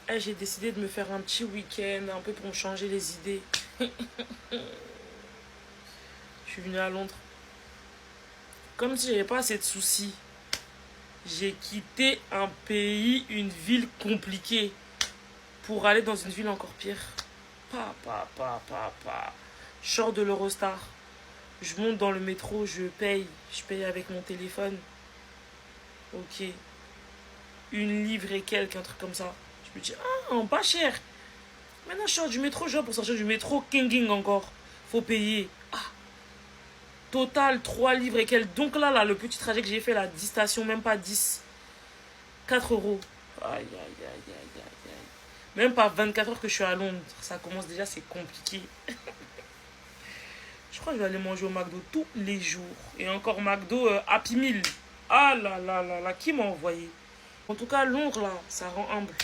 Eh, j'ai décidé de me faire un petit week-end, un peu pour me changer les idées. Je suis venue à Londres. Comme si j'avais pas assez de soucis. J'ai quitté un pays, une ville compliquée, pour aller dans une ville encore pire. Pa. Je sors de l'Eurostar. Je monte dans le métro, je paye. Je paye avec mon téléphone. Ok. Une livre et quelques, un truc comme ça. Je me dis, ah, pas cher. Maintenant, je sors du métro, je vois pour sortir du métro, King encore. Faut payer. Total, 3 livres et quelques. Donc là, le petit trajet que j'ai fait, là, 10 stations, même pas 10. 4 euros. Aïe, aïe, aïe, aïe, aïe, aïe. Même pas 24 heures que je suis à Londres. Ça commence déjà, c'est compliqué. Je crois que je vais aller manger au McDo tous les jours. Et encore McDo Happy Meal. Ah là là là là, qui m'a envoyé? En tout cas, Londres, là, ça rend humble.